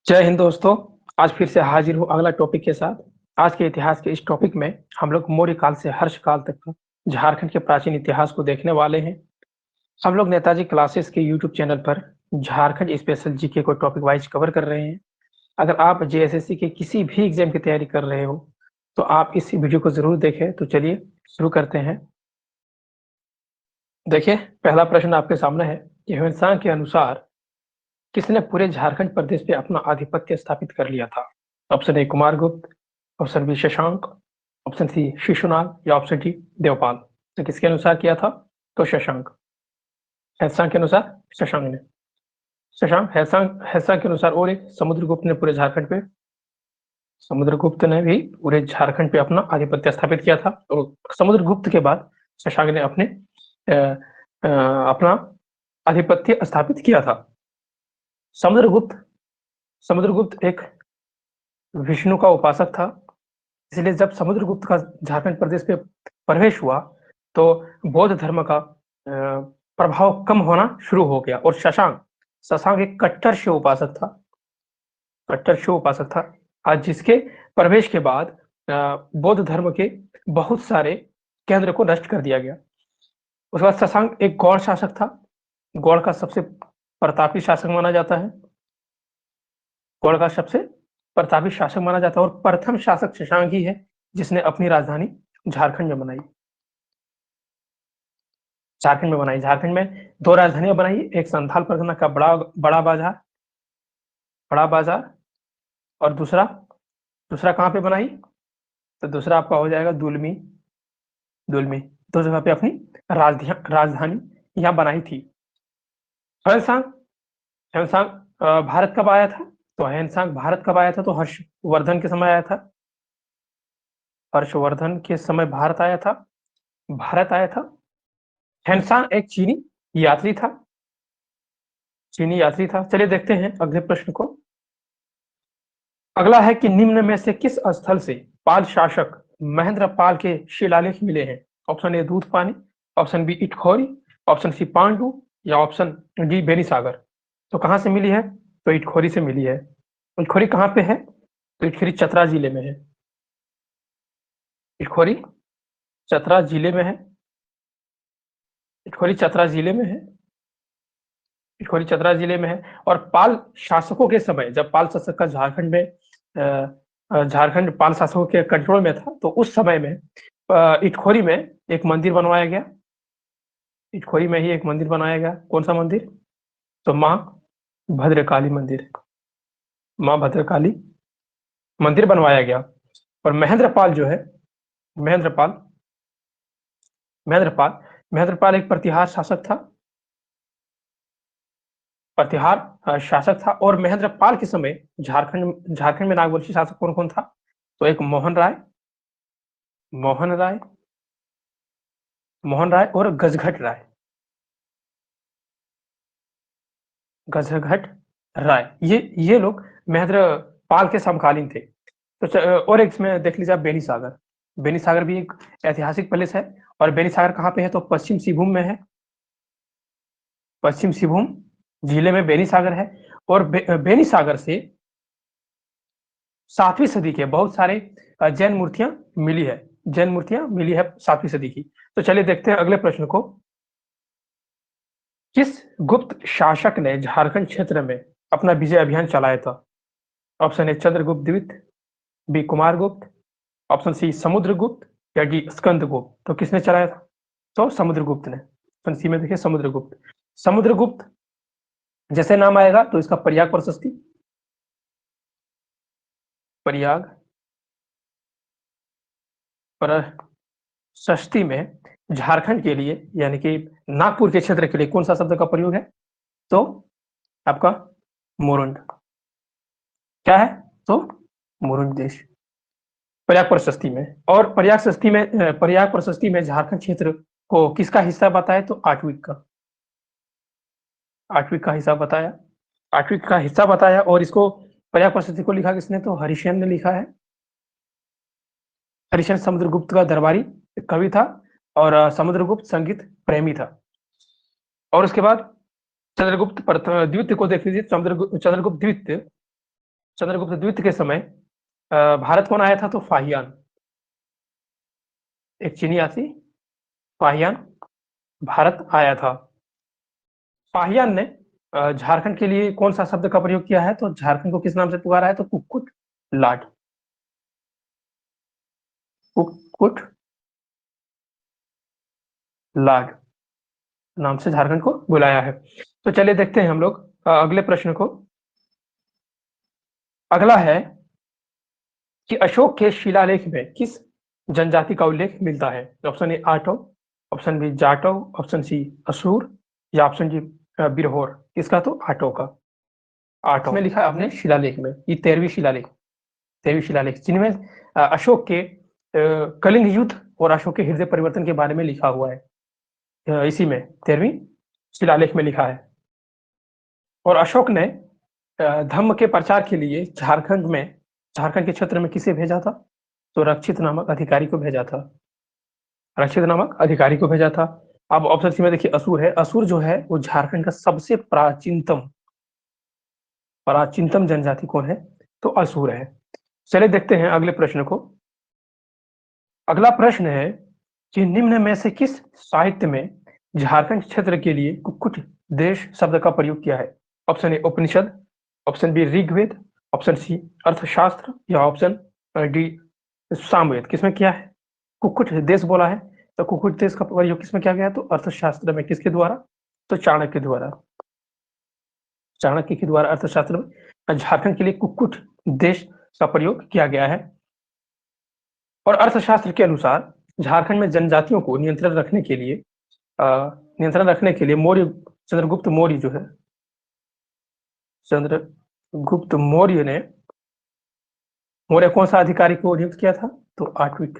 जय हिंद दोस्तों। आज फिर से हाजिर हूँ अगला टॉपिक के साथ। आज के इतिहास के इस टॉपिक में हम लोग मौर्य काल से हर्ष काल तक का झारखंड के प्राचीन इतिहास को देखने वाले हैं। हम लोग नेताजी क्लासेस के यूट्यूब चैनल पर झारखंड स्पेशल जीके को टॉपिक वाइज कवर कर रहे हैं। अगर आप जेएसएससी के किसी भी एग्जाम की तैयारी कर रहे हो तो आप इस वीडियो को जरूर देखें। तो चलिए शुरू करते हैं। देखिए, पहला प्रश्न आपके सामने है कि ह्वेनसांग के अनुसार किसने पूरे झारखंड प्रदेश पे अपना आधिपत्य स्थापित कर लिया था? Option A Kumaragupta, option B Shashanka, option C Shishunaga या ऑप्शन डी देवपाल। तो किसके अनुसार किया था? तो शशांक। हैदसांग के अनुसार शशांक ने। शशांक हैदसांग हैदसांग के अनुसार और एक समुद्रगुप्त ने पूरे झारखंड पे समुद्रगुप्त ने भी पूरे झारखंड पे अपना आधिपत्य स्थापित किया था और समुद्रगुप्त के बाद शशांक ने अपना आधिपत्य स्थापित किया था। समुद्रगुप्त समुद्रगुप्त एक विष्णु का उपासक था। इसलिए जब समुद्रगुप्त का झारखंड प्रदेश पे प्रवेश हुआ तो बौद्ध धर्म का प्रभाव कम होना शुरू हो गया और शशांक शशांक एक कट्टर शिव उपासक था। कट्टर शिव उपासक था आज जिसके प्रवेश के बाद बौद्ध धर्म के बहुत सारे केंद्र को नष्ट कर दिया गया। उसके बाद शशांक एक गौड़ शासक था। गौड़ का सबसे प्रतापी शासक माना जाता है। गौड़ का सबसे प्रतापी शासक माना जाता है और प्रथम शासक शशांक ही है जिसने अपनी राजधानी झारखंड में बनाई। झारखंड में दो राजधानियां बनाई, एक संथाल परगना का बड़ा बाजार और दूसरा दूसरा कहाँ पे बनाई? तो दूसरा आपका हो जाएगा दुलमी। दुलमी दो जगह पे अपनी राजधानी यहाँ बनाई थी। ह्वेनसांग ह्वेनसांग भारत कब आया था? तो ह्वेनसांग भारत कब आया था? तो हर्षवर्धन के समय आया था। हर्षवर्धन के समय भारत आया था। ह्वेनसांग एक चीनी यात्री था। चलिए देखते हैं अगले प्रश्न को। अगला है कि निम्न में से किस स्थल से पाल शासक महेंद्र पाल के शिलालेख मिले हैं? Option A Dudhpani, option B Itkhori, option C Pandu या ऑप्शन डी बेनीसागर। तो कहां से मिली है? तो इटखोरी से मिली है। इटखोरी कहाँ पे है? तो इटखोरी चतरा जिले में है। इटखोरी चतरा जिले में है। इटखोरी चतरा जिले में है। इटखोरी चतरा जिले में है। और पाल शासकों के समय जब पाल शासक का झारखंड पाल शासकों के कंट्रोल में था तो उस समय में इटखोरी में एक मंदिर बनवाया गया। इटखोरी में ही एक मंदिर बनाया गया। कौन सा मंदिर? तो माँ भद्रकाली मंदिर। माँ भद्रकाली मंदिर बनवाया गया। और महेंद्रपाल जो है महेंद्रपाल महेंद्रपाल महेंद्रपाल एक प्रतिहार शासक था। शासक था और महेंद्रपाल के समय झारखंड में नागवंशी शासक कौन कौन था? तो एक मोहन राय और गजघट राय। ये लोग महेंद्रपाल के समकालीन थे। तो और एक इसमें देख लीजिए बेनीसागर। बेनीसागर भी एक ऐतिहासिक पैलेस है। और बेनीसागर कहाँ पे है? तो पश्चिम सिंहभूम में है। पश्चिम सिंहभूम जिले में बेनीसागर है। और बेनीसागर से 7वीं सदी के बहुत सारे जैन मूर्तियां मिली है 7वीं सदी की। तो चलिए देखते हैं अगले प्रश्न को। किस गुप्त शासक ने झारखंड क्षेत्र में अपना विजय अभियान चलाया था? ऑप्शन ए चंद्रगुप्त द्वितीय, B Kumaragupta, option C Samudragupta या डी स्कंदगुप्त। तो किसने चलाया था? तो समुद्रगुप्त ने। ऑप्शन सी में देखिए समुद्रगुप्त जैसे नाम आएगा तो इसका प्रयाग प्रशस्ति में झारखंड के लिए यानी कि नागपुर के क्षेत्र के लिए कौन सा शब्द का प्रयोग है? तो आपका मोरंड। क्या है? तो मोरंड देश प्रयाग प्रशस्ति में। और प्रयाग प्रशस्ति में झारखंड क्षेत्र को किसका हिस्सा बताया? तो आठवीं का हिस्सा बताया। और इसको प्रयाग प्रशस्ति को लिखा किसने? तो हरिश्चंद्र ने लिखा है। हरिश्चंद्र समुद्रगुप्त का दरबारी कवि था और समुद्रगुप्त संगीत प्रेमी था। और उसके बाद चंद्रगुप्त द्वितीय को देख लीजिए। चंद्रगुप्त द्वितीय चंद्रगुप्त द्वितीय के समय भारत कौन आया था? तो फाहियान, एक चीनी यात्री फाहियान भारत आया था। फाहियान ने झारखंड के लिए कौन सा शब्द का प्रयोग किया है? तो झारखंड को किस नाम से पुकारा है? तो कुक्कुट लाट, कुक्कुट लाट नाम से झारखंड को बुलाया है। तो चलिए देखते हैं हम लोग अगले प्रश्न को। अगला है कि अशोक के शिलालेख में किस जनजाति का उल्लेख मिलता है? ऑप्शन ए आटो, ऑप्शन बी जाटो, ऑप्शन सी असुर या ऑप्शन डी बिरहोर। किसका? तो आटो का। आटो में लिखा है आपने शिलालेख में, ये 13वीं शिलालेख जिनमें अशोक के कलिंग युद्ध और अशोक के हृदय परिवर्तन के बारे में लिखा हुआ है। इसी में 13वीं शिलालेख में लिखा है। और अशोक ने धम्म के प्रचार के लिए झारखंड के क्षेत्र में किसे भेजा था? तो रक्षित नामक अधिकारी को भेजा था। रक्षित नामक अधिकारी को भेजा था। अब ऑप्शन सी में देखिए असुर है। असुर जो है वो झारखंड का सबसे प्राचीनतम जनजाति कौन है? तो असुर है। चलिए देखते हैं अगले प्रश्न को। अगला प्रश्न है कि निम्न में से किस साहित्य में झारखंड क्षेत्र के लिए कुक्कुट देश शब्द का प्रयोग किया है? Option A Upanishad, option B Rigveda, option C Arthashastra या ऑप्शन डी सामवेद। किसमें किया है? कुक्कुट देश बोला है, तो कुक्कुट देश का प्रयोग किसमें किया गया? तो अर्थशास्त्र में। किसके द्वारा? तो चाणक्य द्वारा। चाणक्य के द्वारा अर्थशास्त्र में झारखंड के लिए कुक्कुट देश का प्रयोग किया गया है। और अर्थशास्त्र के अनुसार झारखंड में जनजातियों को नियंत्रण रखने के लिए चंद्रगुप्त मौर्य जो है, चंद्रगुप्त मौर्य ने कौन सा अधिकारी को नियुक्त किया था? तो आठविक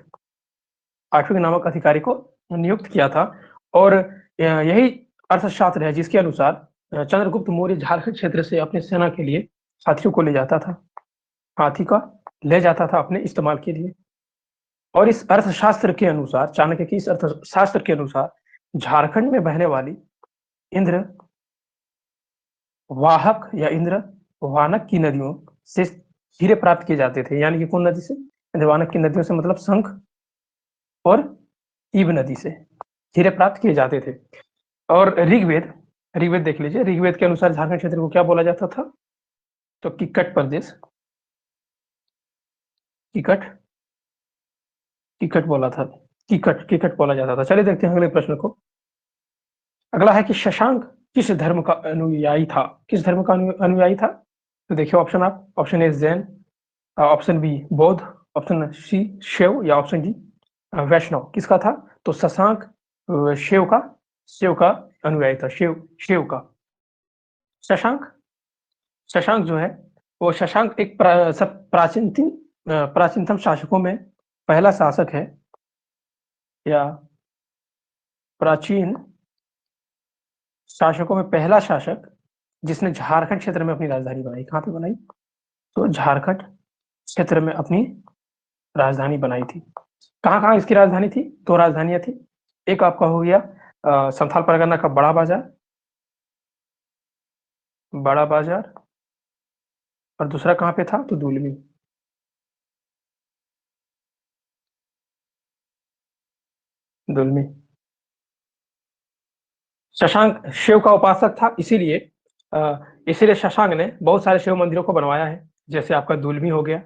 नामक अधिकारी को नियुक्त किया था। और यही अर्थशास्त्र है जिसके अनुसार चंद्रगुप्त मौर्य झारखंड क्षेत्र से अपने सेना के लिए हाथियों को ले जाता था, हाथी का ले जाता था अपने इस्तेमाल के लिए। और इस अर्थशास्त्र के अनुसार, चाणक्य की इस अर्थशास्त्र के अनुसार झारखंड में बहने वाली इंद्र वाहक या इंद्र वानक की नदियों से हीरे प्राप्त किए जाते थे। यानी कि कौन नदी से? इंद्रवानक की नदियों से, मतलब शंख और ईब नदी से हीरे प्राप्त किए जाते थे। और ऋग्वेद देख लीजिए। ऋग्वेद के अनुसार झारखंड क्षेत्र को क्या बोला जाता था? तो किक्कट प्रदेश, किक्कट बोला जाता था। चलिए देखते हैं अगले प्रश्न को। अगला है कि शशांक किस धर्म का अनुयायी था? तो देखिए option A Jain, option B Bauddha, option C Shaiva या ऑप्शन डी वैष्णव। किसका था? तो शशांक शैव का अनुयायी था। शैव का। शशांक जो है वो एक प्राचीनतम शासकों में पहला शासक है, या प्राचीन शासकों में पहला शासक जिसने झारखंड क्षेत्र में अपनी राजधानी बनाई। कहाँ पे बनाई? तो झारखंड क्षेत्र में अपनी राजधानी बनाई थी। कहाँ इसकी राजधानी थी? दो राजधानियां थी। एक आपका हो गया संथाल परगना का बड़ा बाजार, और दूसरा कहाँ पे था? तो दुलमी। शशांक शिव का उपासक था, इसीलिए शशांक ने बहुत सारे शिव मंदिरों को बनवाया है। जैसे आपका दुलमी हो गया,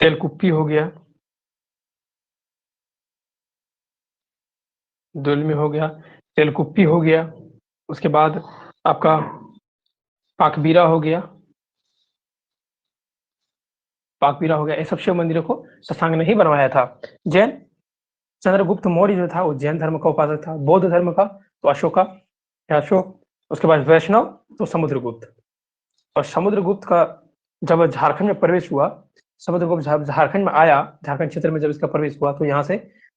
तेलकुप्पी हो गया, तेलकुप्पी हो गया। उसके बाद आपका पाकबीरा हो गया। ये सब शिव मंदिरों को शशांक ने ही बनवाया था। चंद्रगुप्त मौर्य जो था वो जैन धर्म का उपासक था। बौद्ध धर्म का तो अशोक। उसके बाद वैष्णव तो समुद्रगुप्त। और समुद्रगुप्त का जब झारखंड में प्रवेश हुआ, समुद्रगुप्त झारखंड में आया, झारखंड क्षेत्र में जब इसका प्रवेश हुआ तो यहाँ से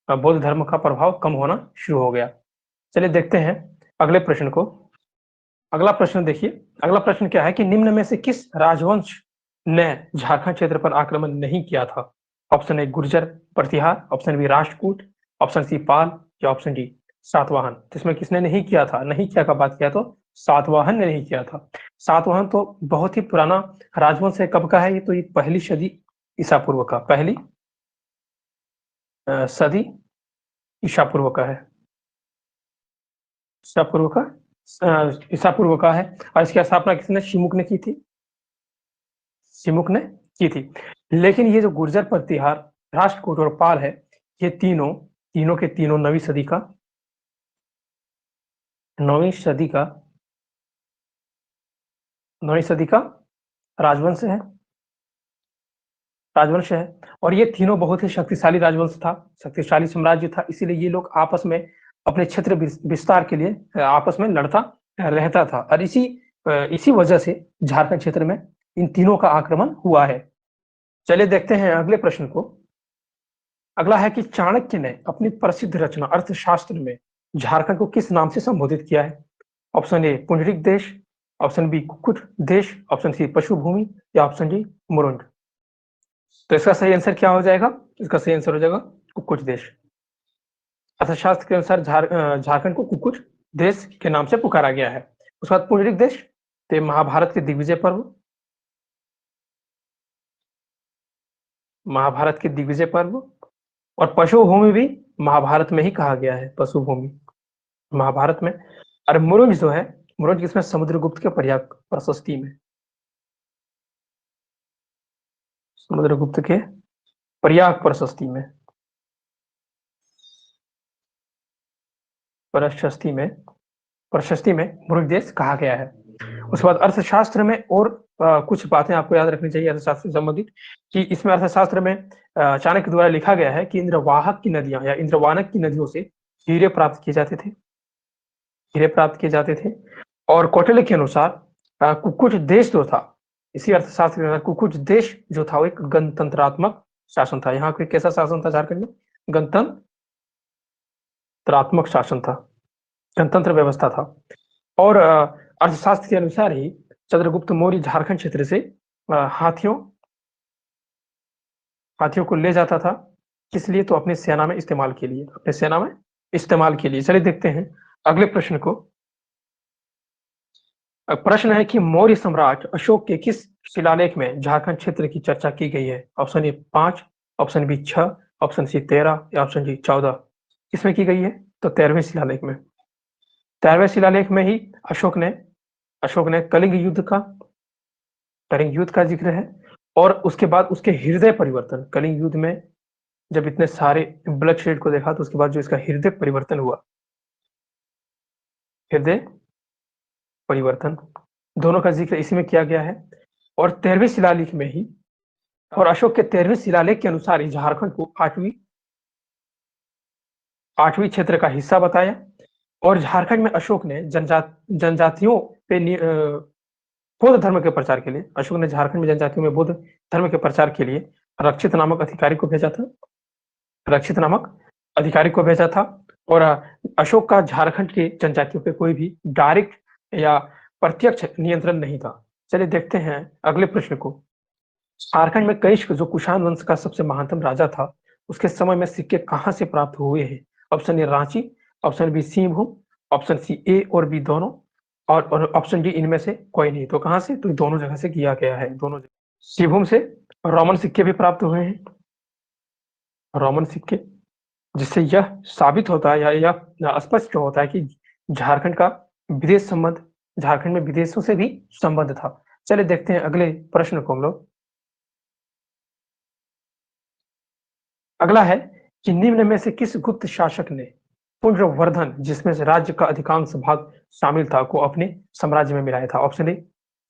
बौद्ध धर्म का प्रभाव कम होना शुरू हो गया। चलिए देखते हैं अगले प्रश्न को। अगला प्रश्न देखिए। अगला प्रश्न क्या है कि निम्न में से किस राजवंश ने झारखंड क्षेत्र पर आक्रमण नहीं किया था? Option A Gurjara Pratihara, option B Rashtrakuta, option C Pala या ऑप्शन डी सातवाहन, जिसमें किसने नहीं किया था, नहीं किया का बात किया तो सातवाहन ने नहीं किया था। सातवाहन तो बहुत ही पुराना राजवंश है, कब का है ये, तो ये पहली सदी ईसा पूर्व का, पहली सदी ईसा पूर्व का है, ईसा पूर्व का ईसा पूर्व का है। और इसकी स्थापना किसने, शिमुक ने की थी, शिमुक ने की थी। लेकिन ये जो गुर्जर प्रतिहार, राष्ट्रकूट और पाल है, ये तीनों तीनों के तीनों नौवीं सदी का नौवीं सदी का राजवंश है, राजवंश है। और ये तीनों बहुत ही शक्तिशाली राजवंश था, शक्तिशाली साम्राज्य था, इसीलिए ये लोग आपस में अपने क्षेत्र विस्तार के लिए आपस में लड़ता रहता था। और इसी वजह से झारखंड क्षेत्र में इन तीनों का आक्रमण हुआ है। चलिए देखते हैं अगले प्रश्न को। अगला है कि चाणक्य ने अपनी प्रसिद्ध रचना अर्थशास्त्र में झारखंड को किस नाम से संबोधित किया है? ऑप्शन ए पुंडरिक देश, ऑप्शन बी कुक्कुट देश, ऑप्शन सी पशुभूमि, या ऑप्शन डी मुरुंड। तो इसका सही आंसर क्या हो जाएगा? इसका सही आंसर हो जाएगा कुक्कुट देश। अर्थशास्त्र के अनुसार झारखंड को कुक्कुट देश के नाम से पुकारा गया है। उसके बाद पुंडरिक देश तो महाभारत के दिग्विजय पर्व, महाभारत के दिग्विजय पर्व। और पशुभूमि भी महाभारत में ही कहा गया है, पशुभूमि महाभारत में। और मुरुंज जो है, मुरुंज किसमें, समुद्रगुप्त के पर्याय प्रशस्ति में, समुद्रगुप्त के पर्याय प्रशस्ति में, प्रशस्ति में मुरुंज देश कहा गया है। उसके बाद अर्थशास्त्र में और कुछ बातें आपको याद रखनी चाहिए अर्थशास्त्र से संबंधित, कि इसमें अर्थशास्त्र में चाणक्य द्वारा लिखा गया है कि इंद्रवाहक की नदियां या इंद्रवानक की नदियों से हीरे प्राप्त किए जाते थे, हीरे प्राप्त किए जाते थे। और कौटिल्य के अनुसार कुक्कुट देश जो था, इसी अर्थशास्त्र के अनुसार कुक्कुट देश जो था वो एक गणतंत्रात्मक शासन था। यहाँ पे कैसा शासन था झारखंड में? गणतंत्रात्मक शासन था, गणतंत्र व्यवस्था था। और अर्थशास्त्र के अनुसार ही चंद्रगुप्त मौर्य झारखंड क्षेत्र से हाथियों को ले जाता था, किस लिए? तो अपनी सेना में इस्तेमाल के लिए, अपने सेना में इस्तेमाल के लिए। चलिए देखते हैं अगले प्रश्न को। प्रश्न है कि मौर्य सम्राट अशोक के किस शिलालेख में झारखंड क्षेत्र की चर्चा की गई है? Option A 5, option B 6, option C 13, या ऑप्शन डी 14। किसमें की गई है? तो 13वें शिलालेख में। 13वें शिलालेख में ही अशोक ने कलिंग युद्ध का जिक्र है। और उसके बाद उसके हृदय परिवर्तन, कलिंग युद्ध में जब इतने सारे ब्लड शेड को देखा तो उसके बाद जो इसका हृदय परिवर्तन हुआ, हृदय परिवर्तन, दोनों का जिक्र इसी में किया गया है। और 13वें शिलालेख में ही, और अशोक के 13वें शिलालेख के अनुसार ही झारखंड को आठवीं क्षेत्र का हिस्सा बताया। और झारखंड में अशोक ने जनजातियों पे बौद्ध धर्म के प्रचार के लिए, अशोक ने झारखंड में जनजातियों में बौद्ध धर्म के प्रचार के लिए रक्षित नामक अधिकारी को भेजा था। और अशोक का झारखंड के जनजातियों पे कोई भी डायरेक्ट या प्रत्यक्ष नियंत्रण नहीं था। चलिए देखते हैं अगले प्रश्न को। झारखंड में कनिष्क जो कुषाण वंश का सबसे महानतम राजा था, उसके समय में सिक्के कहाँ से प्राप्त हुए हैं? Option A Ranchi, option B Singhbhum, option C A और बी दोनों, और ऑप्शन डी इनमें से कोई नहीं। तो कहां से? तो दोनों जगह से किया गया है, दोनों जगह। सिंहभूम से रोमन सिक्के भी प्राप्त हुए हैं, रोमन सिक्के, जिससे यह साबित होता है या यह स्पष्ट होता है कि झारखंड का विदेश संबंध, झारखंड में विदेशों से भी संबंध था। चलिए देखते हैं अगले प्रश्न को हम लोग। अगला है कि निम्न में से किस गुप्त शासक ने पुंड्रवर्धन, जिसमें से राज्य का अधिकांश भाग शामिल था, को अपने साम्राज्य में मिलाया था? Option A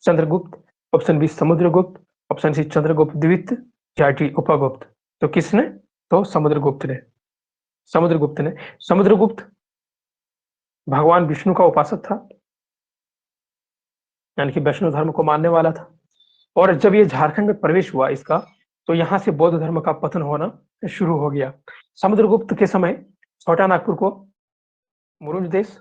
Chandragupta, option B Samudragupta, option C Chandragupta द्वितीय, या डी उपगुप्त। तो किसने? तो समुद्रगुप्त भगवान विष्णु का उपासक था, यानी कि वैष्णव धर्म को मानने वाला था। और जब ये झारखंड में प्रवेश हुआ इसका, तो यहाँ से बौद्ध धर्म का पतन होना शुरू हो गया। समुद्रगुप्त के समय छोटा नागपुर को मुरुंज देश,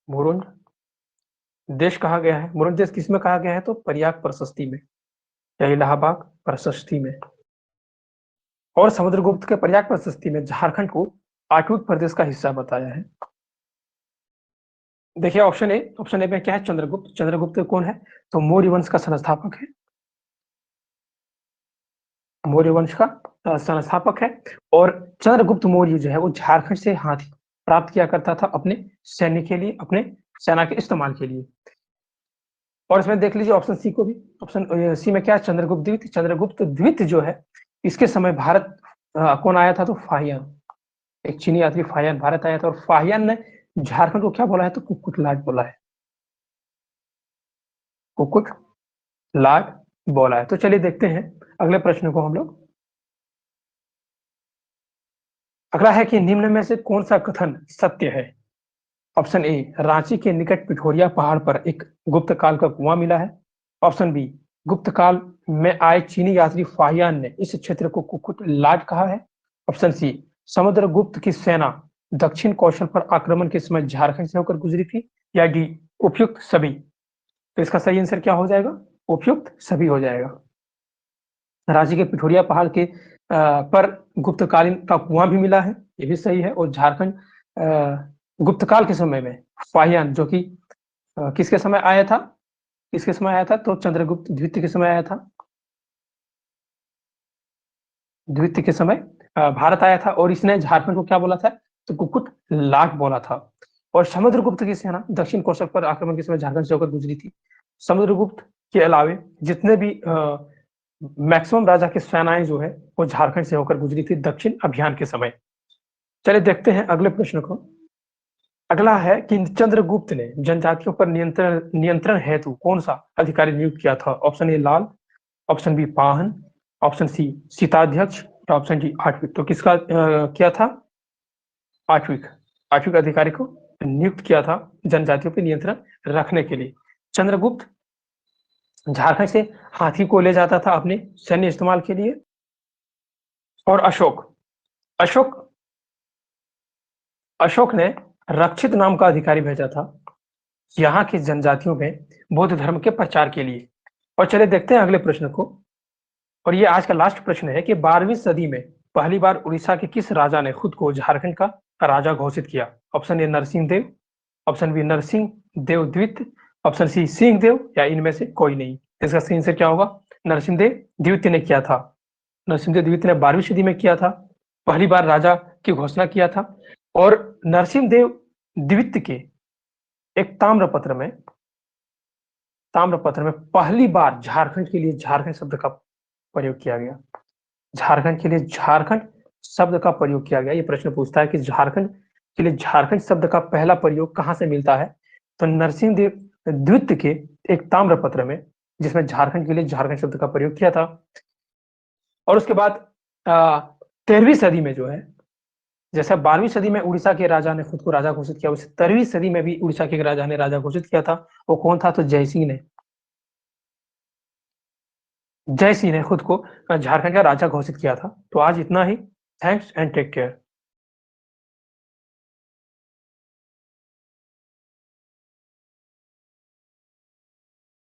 मुरुंज देश कहा गया है। मुरुंज देश किसमें कहा गया है? तो पर्याय प्रशस्ति में या इलाहाबाद प्रशस्ति में। और समुद्रगुप्त के प्रयाग प्रशस्ति में झारखंड को 8वें प्रदेश का हिस्सा बताया है। देखिए ऑप्शन ए में क्या है, चंद्रगुप्त। चंद्रगुप्त कौन है, तो मौर्य वंश का संस्थापक है। मौर्य वंश का संस्थापक है। और चंद्रगुप्त मौर्य जो है वो झारखंड से हाथी प्राप्त किया करता था अपने सैन्य के लिए, अपने सेना के इस्तेमाल के लिए। और इसमें देख लीजिए ऑप्शन सी को भी। ऑप्शन सी में क्या है, चंद्रगुप्त द्वितीय। चंद्रगुप्त द्वितीय जो है इसके समय भारत कौन आया था, तो फाहियान, एक चीनी यात्री फाहियान भारत आया था। और फाहियान ने झारखंड को क्या बोला है, तो कुक्कुट लाट बोला है। कुक्कुट लाट बोला है। तो चलिए देखते हैं अगले प्रश्न को हम लोग। अगला है कि निम्न में से कौन सा कथन सत्य है। ऑप्शन ए, रांची के निकट पिठोरिया पहाड़ पर एक गुप्त काल का कुआं मिला है। ऑप्शन बी, गुप्त काल में आए चीनी यात्री फाहियान ने इस क्षेत्र को कुक्कुट लाट कहा है। ऑप्शन सी, समुद्रगुप्त की सेना दक्षिण कौशल पर आक्रमण के समय झारखंड से होकर गुजरी थी। या डी, उपयुक्त सभी। तो इसका सही आंसर क्या हो जाएगा, उपयुक्त सभी हो जाएगा। रांची के पिठोरिया पहाड़ के पर गुप्तकालीन का कुआं भी मिला है, ये भी सही है। और झारखंड गुप्तकाल के समय में फाहियान जो कि किसके समय आया था, किसके समय आया था, तो चंद्रगुप्त द्वितीय के समय आया था। द्वितीय के समय भारत आया था और इसने झारखंड को क्या बोला था, तो कुक्कुट लाट बोला था। और समुद्रगुप्त की सेना दक्षिण कौशल पर आक्रमण के समय झारखंड से होकर गुजरी थी। समुद्रगुप्त के अलावे जितने भी मैक्सिमम राजा की सेनाएं जो है वो झारखंड से होकर गुजरी थी दक्षिण अभियान के समय। चलिए देखते हैं अगले प्रश्न को। अगला है कि चंद्रगुप्त ने जनजातियों पर नियंत्रण हेतु कौन सा अधिकारी नियुक्त किया था। ऑप्शन ए लाल, ऑप्शन बी पाहन, ऑप्शन सी सीताध्यक्ष, ऑप्शन डी आठविक। तो किसका किया था, आठविक। आठविक अधिकारी को नियुक्त किया था जनजातियों पर नियंत्रण रखने के लिए। चंद्रगुप्त झारखंड से हाथी को ले जाता था अपने सैन्य इस्तेमाल के लिए। और अशोक अशोक अशोक ने रक्षित नाम का अधिकारी भेजा था यहाँ की जनजातियों में बौद्ध धर्म के प्रचार के लिए। और चलिए देखते हैं अगले प्रश्न को। और ये आज का लास्ट प्रश्न है कि 12वीं सदी में पहली बार उड़ीसा के किस राजा ने खुद को झारखंड का राजा घोषित किया। Option A Narasimha Deva, option B Narasimha Deva द्वितीय, ऑप्शन सी सिंह देव, या इनमें से कोई नहीं। इसका सही आंसर क्या होगा, नरसिंह देव द्वितीय ने किया था। नरसिंह देव द्वितीय ने 12वीं सदी में किया था, पहली बार राजा की घोषणा किया था। और नरसिंह देव द्वितीय के एक ताम्रपत्र में पहली बार झारखंड के लिए झारखंड शब्द का प्रयोग किया गया। झारखंड के लिए झारखंड शब्द का प्रयोग किया गया। ये प्रश्न पूछता है कि झारखंड के लिए झारखंड शब्द का पहला प्रयोग कहां से मिलता है, तो नरसिंह देव द्वितीय के एक ताम्रपत्र में, जिसमें झारखंड के लिए झारखंड शब्द का प्रयोग किया था। और उसके बाद 13वीं सदी में जो है, जैसे 12वीं सदी में उड़ीसा के राजा ने खुद को राजा घोषित किया, वैसे 13वीं सदी में भी उड़ीसा के राजा ने राजा घोषित किया था। वो कौन था, तो जयसिंह ने खुद को झारखंड का राजा घोषित किया था। तो आज इतना ही। Thanks and take care.